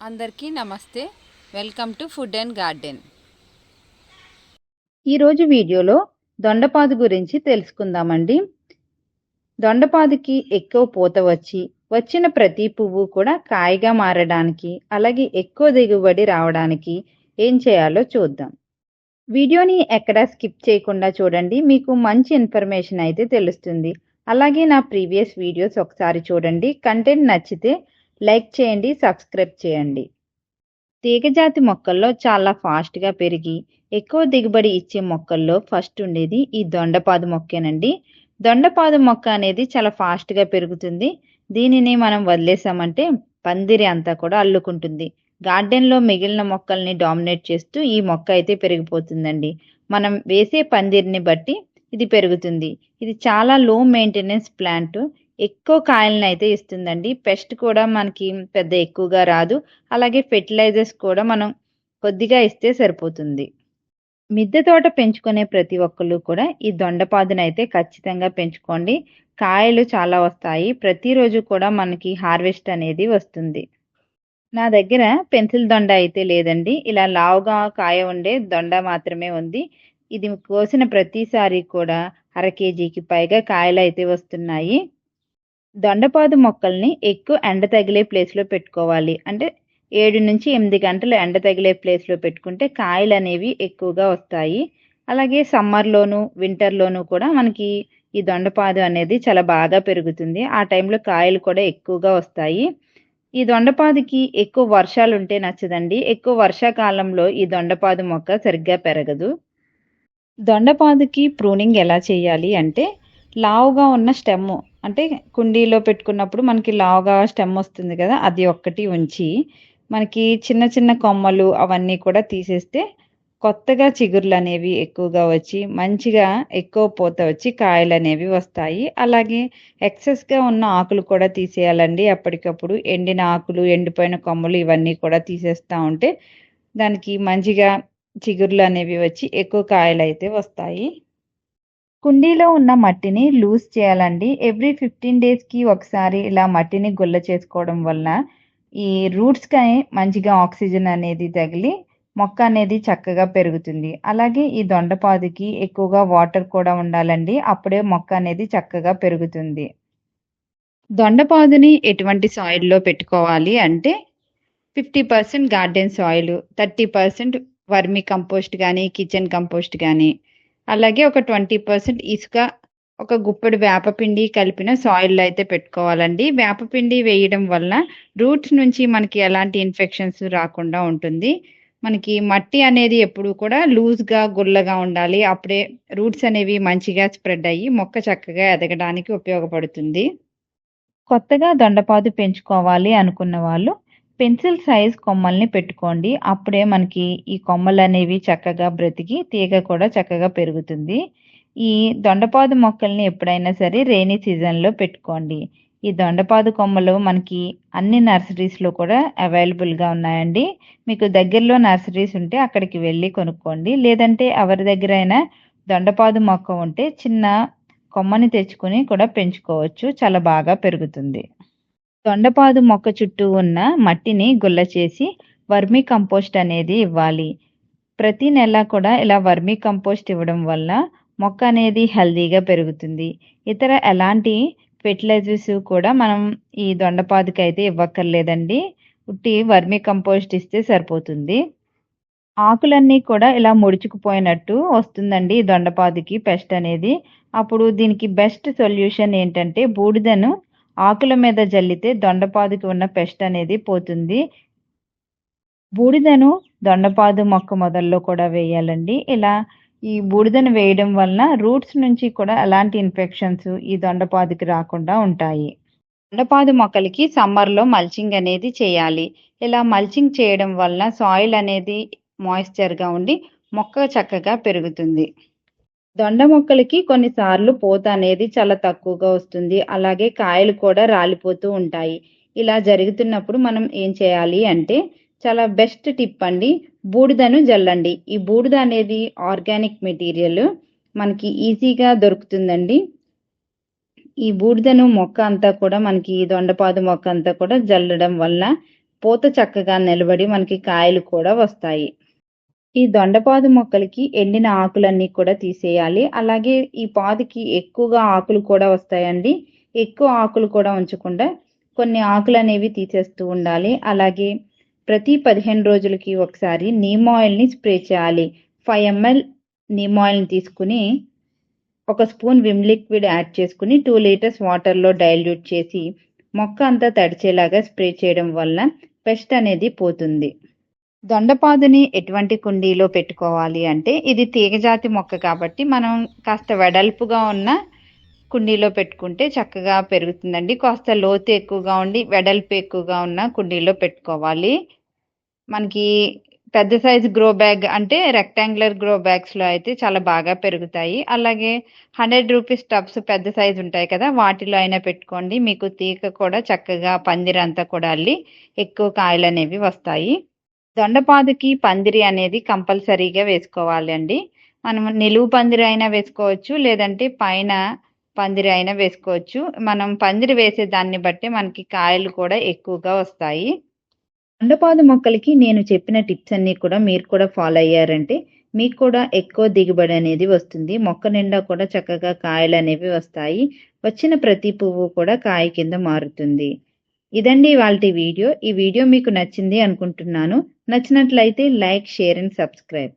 అందరికీ నమస్తే. Welcome to food and garden. ఈరోజు వీడియోలో దొండపాదు గురించి తెలుసుకుందామండి. దొండపాదుకి ఎక్కువ పూత వచ్చిన ప్రతి పువ్వు కూడా కాయగా మారడానికి, అలాగే ఎక్కువ దిగుబడి రావడానికి ఏం చేయాలో చూద్దాం. వీడియోని ఎక్కడా స్కిప్ చేయకుండా చూడండి, మీకు మంచి ఇన్ఫర్మేషన్ అయితే తెలుస్తుంది. అలాగే నా ప్రీవియస్ వీడియోస్ ఒకసారి చూడండి. కంటెంట్ నచ్చితే లైక్ చేయండి, సబ్స్క్రైబ్ చేయండి. తీగజాతి మొక్కల్లో చాలా ఫాస్ట్గా పెరిగి ఎక్కువ దిగుబడి ఇచ్చే మొక్కల్లో ఫస్ట్ ఉండేది ఈ దొండపాదు మొక్కేనండి. దొండపాదు మొక్క అనేది చాలా ఫాస్ట్గా పెరుగుతుంది. దీనిని మనం వదిలేసామంటే పందిరి అంతా కూడా అల్లుకుంటుంది. గార్డెన్లో మిగిలిన మొక్కల్ని డామినేట్ చేస్తూ ఈ మొక్క అయితే పెరిగిపోతుందండి. మనం వేసే పందిరిని బట్టి ఇది పెరుగుతుంది. ఇది చాలా లో మెయింటెనెన్స్ ప్లాంట్. ఎక్కువ కాయలను అయితే ఇస్తుందండి. పెస్ట్ కూడా మనకి పెద్ద ఎక్కువగా రాదు. అలాగే ఫెర్టిలైజర్స్ కూడా మనం కొద్దిగా ఇస్తే సరిపోతుంది. మిద్దె తోట పెంచుకునే ప్రతి ఒక్కళ్ళు కూడా ఈ దొండపాదునైతే ఖచ్చితంగా పెంచుకోండి. కాయలు చాలా వస్తాయి. ప్రతిరోజు కూడా మనకి హార్వెస్ట్ అనేది వస్తుంది. నా దగ్గర పెన్సిల్ దొండ అయితే లేదండి. ఇలా లావుగా కాయ ఉండే దొండ మాత్రమే ఉంది. ఇది కోసిన ప్రతిసారి కూడా అర కేజీకి పైగా కాయలు అయితే వస్తున్నాయి. దొండపాదు మొక్కల్ని ఎక్కువ ఎండ తగిలే ప్లేస్లో పెట్టుకోవాలి. అంటే 7 నుంచి 8 గంటలు ఎండ తగిలే ప్లేస్లో పెట్టుకుంటే కాయలు అనేవి ఎక్కువగా వస్తాయి. అలాగే సమ్మర్లోను వింటర్లోను కూడా మనకి ఈ దొండపాదు అనేది చాలా బాగా పెరుగుతుంది. ఆ టైంలో కాయలు కూడా ఎక్కువగా వస్తాయి. ఈ దొండపాదుకి ఎక్కువ వర్షాలు ఉంటే నచ్చదండి. ఎక్కువ వర్షాకాలంలో ఈ దొండపాదు మొక్క సరిగ్గా పెరగదు. దొండపాదుకి ప్రూనింగ్ ఎలా చేయాలి అంటే, లావుగా ఉన్న స్టెమ్, అంటే కుండీలో పెట్టుకున్నప్పుడు మనకి లావుగా స్టెమ్ వస్తుంది కదా, అది ఒక్కటి ఉంచి మనకి చిన్న చిన్న కొమ్మలు అవన్నీ కూడా తీసేస్తే కొత్తగా చిగుర్లు అనేవి ఎక్కువగా వచ్చి మంచిగా ఎక్కువ పూత వచ్చి కాయలు అనేవి వస్తాయి. అలాగే ఎక్సెస్గా ఉన్న ఆకులు కూడా తీసేయాలండి. అప్పటికప్పుడు ఎండిన ఆకులు, ఎండిపోయిన కొమ్మలు ఇవన్నీ కూడా తీసేస్తూ ఉంటే దానికి మంచిగా చిగుర్లు అనేవి వచ్చి ఎక్కువ కాయలు అయితే వస్తాయి. కుండీలో ఉన్న మట్టిని లూజ్ చేయాలండి. ఎవ్రీ 15 డేస్కి ఒకసారి ఇలా మట్టిని గుల్ల చేసుకోవడం వల్ల ఈ రూట్స్కి మంచిగా ఆక్సిజన్ అనేది తగిలి మొక్క అనేది చక్కగా పెరుగుతుంది. అలాగే ఈ దొండపాదుకి ఎక్కువగా వాటర్ కూడా ఉండాలండి. అప్పుడే మొక్క అనేది చక్కగా పెరుగుతుంది. దొండపాదుని ఎటువంటి సాయిల్లో పెట్టుకోవాలి అంటే 50% గార్డెన్ సాయిల్, 30% వర్మి కంపోస్ట్ కానీ, కిచెన్ కంపోస్ట్ కానీ, అలాగే ఒక 20% ఇసుక, ఒక గుప్పెడు వేపపిండి కలిపిన సాయిల్ అయితే పెట్టుకోవాలండి. వేపపిండి వేయడం వల్ల రూట్స్ నుంచి మనకి ఎలాంటి ఇన్ఫెక్షన్స్ రాకుండా ఉంటుంది. మనకి మట్టి అనేది ఎప్పుడు కూడా లూజ్గా గుల్లగా ఉండాలి. అప్పుడే రూట్స్ అనేవి మంచిగా స్ప్రెడ్ అయ్యి మొక్క చక్కగా ఎదగడానికి ఉపయోగపడుతుంది. కొత్తగా దొండపాదు పెంచుకోవాలి అనుకున్న వాళ్ళు పెన్సిల్ సైజ్ కొమ్మల్ని పెట్టుకోండి. అప్పుడే మనకి ఈ కొమ్మలు అనేవి చక్కగా బ్రతికి తీగ కూడా చక్కగా పెరుగుతుంది. ఈ దొండపాదు మొక్కల్ని ఎప్పుడైనా సరే రెయినీ సీజన్లో పెట్టుకోండి. ఈ దొండపాదు కొమ్మలు మనకి అన్ని నర్సరీస్లో కూడా అవైలబుల్గా ఉన్నాయండి. మీకు దగ్గరలో నర్సరీస్ ఉంటే అక్కడికి వెళ్ళి కొనుక్కోండి. లేదంటే ఎవరి దగ్గర అయినా దొండపాదు మొక్క ఉంటే చిన్న కొమ్మని తెచ్చుకొని కూడా పెంచుకోవచ్చు. చాలా బాగా పెరుగుతుంది. దొండపాదు మొక్క చుట్టూ ఉన్న మట్టిని గుల్ల చేసి వర్మీ కంపోస్ట్ అనేది ఇవ్వాలి. ప్రతి నెల కూడా ఇలా వర్మీ కంపోస్ట్ ఇవ్వడం వల్ల మొక్క అనేది హెల్దీగా పెరుగుతుంది. ఇతర ఎలాంటి ఫెర్టిలైజర్స్ కూడా మనం ఈ దొండపాదుకి అయితే ఇవ్వక్కర్లేదండి. ఉట్టి వర్మీ కంపోస్ట్ ఇస్తే సరిపోతుంది. ఆకులన్నీ కూడా ఇలా ముడుచుకుపోయినట్టు వస్తుందండి ఈ దొండపాదుకి పెస్ట్ అనేది. అప్పుడు దీనికి బెస్ట్ సొల్యూషన్ ఏంటంటే బూడిదను ఆకుల మీద జల్లితే దొండపాదుకి ఉన్న పెస్ట్ అనేది పోతుంది. బూడిదను దొండపాదు మొక్క మొదల్లో కూడా వేయాలండి. ఇలా ఈ బూడిదను వేయడం వలన రూట్స్ నుంచి కూడా ఎలాంటి ఇన్ఫెక్షన్స్ ఈ దొండపాదుకి రాకుండా ఉంటాయి. దొండపాదు మొక్కలకి సమ్మర్లో మల్చింగ్ అనేది చేయాలి. ఇలా మల్చింగ్ చేయడం వలన సాయిల్ అనేది మాయిశ్చర్గా ఉండి మొక్క చక్కగా పెరుగుతుంది. దొండ మొక్కలకి కొన్నిసార్లు పూత అనేది చాలా తక్కువగా వస్తుంది. అలాగే కాయలు కూడా రాలిపోతూ ఉంటాయి. ఇలా జరుగుతున్నప్పుడు మనం ఏం చేయాలి అంటే చాలా బెస్ట్ టిప్ అండి, బూడిదను జల్లండి. ఈ బూడిద అనేది ఆర్గానిక్ మెటీరియల్, మనకి ఈజీగా దొరుకుతుందండి. ఈ బూడిదను మొక్క అంతా కూడా మనకి దొండపాదు మొక్క అంతా కూడా జల్లడం వల్ల పూత చక్కగా నిలబడి మనకి కాయలు కూడా వస్తాయి. ఈ దొండపాదు మొక్కలకి ఎండిన ఆకులన్నీ కూడా తీసేయాలి. అలాగే ఈ పాదుకి ఎక్కువగా ఆకులు కూడా వస్తాయండి. ఎక్కువ ఆకులు కూడా ఉంచకుండా కొన్ని ఆకులనేవి తీసేస్తూ ఉండాలి. అలాగే ప్రతి 15 రోజులకి ఒకసారి నీమ్ ఆయిల్‌ని స్ప్రే చేయాలి. 5 ఎంఎల్ నీమ్ ఆయిల్‌ని తీసుకొని ఒక స్పూన్ విమ్ లిక్విడ్ యాడ్ చేసుకొని 2 లీటర్స్ వాటర్‌లో డైల్యూట్ చేసి మొక్క అంతా తడిచేలాగా స్ప్రే చేయడం వల్ల పెస్ట్ అనేది పోతుంది. దొండపాదుని ఎటువంటి కుండీలో పెట్టుకోవాలి అంటే ఇది తీగజాతి మొక్క కాబట్టి మనం కాస్త వెడల్పుగా ఉన్న కుండీలో పెట్టుకుంటే చక్కగా పెరుగుతుందండి. కాస్త లోతు ఎక్కువగా ఉండి వెడల్పు ఎక్కువగా ఉన్న కుండీలో పెట్టుకోవాలి. మనకి పెద్ద సైజు గ్రో బ్యాగ్ అంటే రెక్టాంగులర్ గ్రో బ్యాగ్స్‌లో అయితే చాలా బాగా పెరుగుతాయి. అలాగే రూ. 100 టబ్స్ పెద్ద సైజు ఉంటాయి కదా! వాటిలో అయినా పెట్టుకోండి. మీకు తీగ కూడా చక్కగా పందిరంతా కూడా అల్లి ఎక్కువ కాయలనేవి వస్తాయి. దొండపాదుకి పందిరి అనేది కంపల్సరీగా వేసుకోవాలండి. మనం నిలువు పందిరి అయినా వేసుకోవచ్చు. లేదంటే పైన పందిరి అయినా వేసుకోవచ్చు. మనం పందిరి వేసే దాన్ని బట్టి మనకి కాయలు కూడా ఎక్కువగా వస్తాయి. దొండపాదు మొక్కలకి నేను చెప్పిన టిప్స్ అన్నీ కూడా మీరు కూడా ఫాలో అయ్యారంటే మీకు కూడా ఎక్కువ దిగుబడి అనేది వస్తుంది. మొక్క నిండా కూడా చక్కగా కాయలనేవి వస్తాయి. వచ్చిన ప్రతి పువ్వు కూడా కాయ కింద మారుతుంది. ఇదండి ఇవాల్టి వీడియో. ఈ వీడియో మీకు నచ్చింది అనుకుంటున్నాను. నచ్చినట్లయితే లైక్, షేర్ అండ్ సబ్స్క్రైబ్.